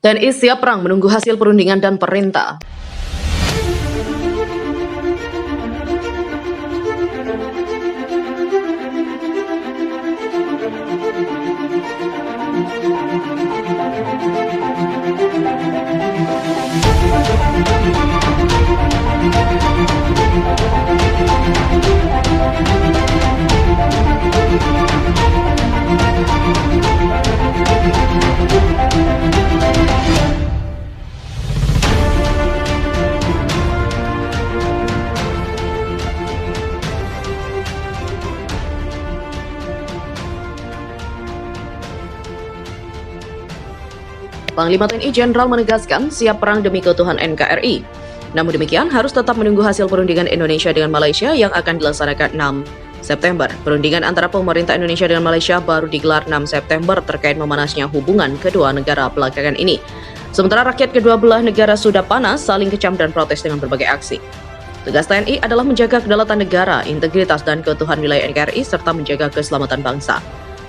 TNI siap perang menunggu hasil perundingan dan perintah. Panglima TNI Jenderal menegaskan siap perang demi keutuhan NKRI. Namun demikian, harus tetap menunggu hasil perundingan Indonesia dengan Malaysia yang akan dilaksanakan 6 September. Perundingan antara pemerintah Indonesia dengan Malaysia baru digelar 6 September terkait memanasnya hubungan kedua negara belakangan ini. Sementara rakyat kedua belah negara sudah panas, saling kecam dan protes dengan berbagai aksi. Tugas TNI adalah menjaga kedaulatan negara, integritas dan keutuhan wilayah NKRI, serta menjaga keselamatan bangsa.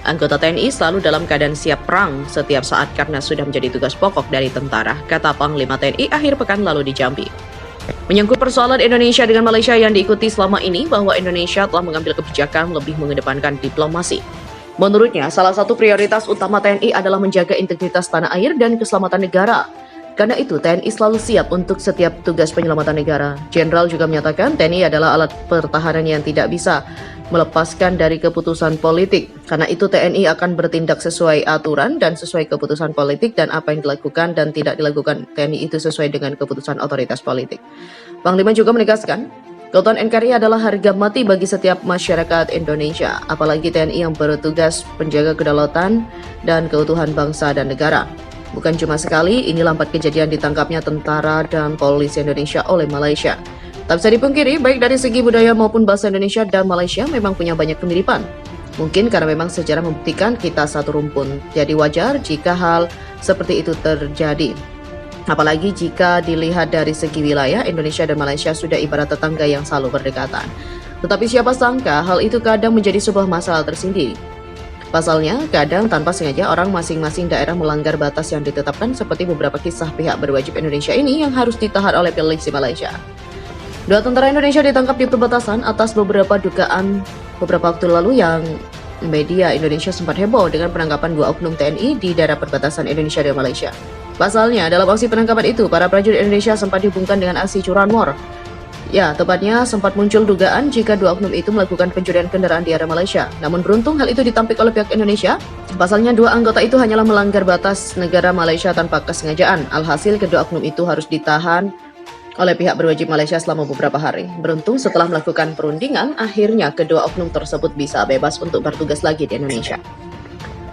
Anggota TNI selalu dalam keadaan siap perang setiap saat karena sudah menjadi tugas pokok dari tentara, kata Panglima TNI akhir pekan lalu di Jambi. Menyangkut persoalan Indonesia dengan Malaysia yang diikuti selama ini, bahwa Indonesia telah mengambil kebijakan lebih mengedepankan diplomasi. Menurutnya, salah satu prioritas utama TNI adalah menjaga integritas tanah air dan keselamatan negara. Karena itu, TNI selalu siap untuk setiap tugas penyelamatan negara. Jenderal juga menyatakan TNI adalah alat pertahanan yang tidak bisa melepaskan dari keputusan politik. Karena itu TNI akan bertindak sesuai aturan dan sesuai keputusan politik, dan apa yang dilakukan dan tidak dilakukan TNI itu sesuai dengan keputusan otoritas politik. Panglima juga menegaskan, keutuhan NKRI adalah harga mati bagi setiap masyarakat Indonesia, apalagi TNI yang bertugas menjaga kedaulatan dan keutuhan bangsa dan negara. Bukan cuma sekali, inilah 4 kejadian ditangkapnya tentara dan polisi Indonesia oleh Malaysia. Tak bisa dipungkiri, baik dari segi budaya maupun bahasa Indonesia dan Malaysia memang punya banyak kemiripan. Mungkin karena memang sejarah membuktikan kita satu rumpun, jadi wajar jika hal seperti itu terjadi. Apalagi jika dilihat dari segi wilayah, Indonesia dan Malaysia sudah ibarat tetangga yang selalu berdekatan. Tetapi siapa sangka hal itu kadang menjadi sebuah masalah tersendiri. Pasalnya, kadang tanpa sengaja orang masing-masing daerah melanggar batas yang ditetapkan, seperti beberapa kisah pihak berwajib Indonesia ini yang harus ditahan oleh polisi Malaysia. 2 tentara Indonesia ditangkap di perbatasan atas beberapa dugaan beberapa waktu lalu yang media Indonesia sempat heboh dengan penangkapan 2 oknum TNI di daerah perbatasan Indonesia dan Malaysia. Pasalnya, dalam aksi penangkapan itu, para prajurit Indonesia sempat dihubungkan dengan aksi curanmor. Ya, tepatnya sempat muncul dugaan jika 2 oknum itu melakukan pencurian kendaraan di area Malaysia. Namun beruntung hal itu ditampik oleh pihak Indonesia. Pasalnya 2 anggota itu hanyalah melanggar batas negara Malaysia tanpa kesengajaan. Alhasil kedua oknum itu harus ditahan oleh pihak berwajib Malaysia selama beberapa hari. Beruntung setelah melakukan perundingan, akhirnya kedua oknum tersebut bisa bebas untuk bertugas lagi di Indonesia.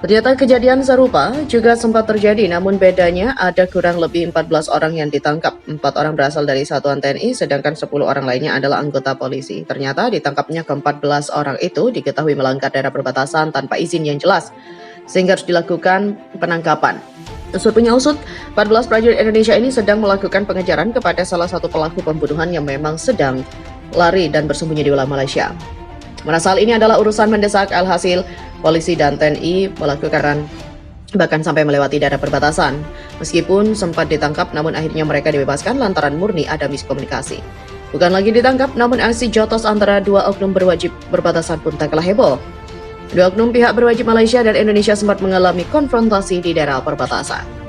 Ternyata kejadian serupa juga sempat terjadi, namun bedanya ada kurang lebih 14 orang yang ditangkap. 4 orang berasal dari satuan TNI, sedangkan 10 orang lainnya adalah anggota polisi. Ternyata ditangkapnya ke-14 orang itu diketahui melanggar daerah perbatasan tanpa izin yang jelas, sehingga harus dilakukan penangkapan. Usut punya usut, 14 prajurit Indonesia ini sedang melakukan pengejaran kepada salah satu pelaku pembunuhan yang memang sedang lari dan bersembunyi di wilayah Malaysia. Merasa hal ini adalah urusan mendesak, alhasil polisi dan TNI melakukan bahkan sampai melewati daerah perbatasan. Meskipun sempat ditangkap, namun akhirnya mereka dibebaskan lantaran murni ada miskomunikasi. Bukan lagi ditangkap, namun aksi jotos antara 2 oknum berwajib perbatasan pun tak kalah heboh. 2 oknum pihak berwajib Malaysia dan Indonesia sempat mengalami konfrontasi di daerah perbatasan.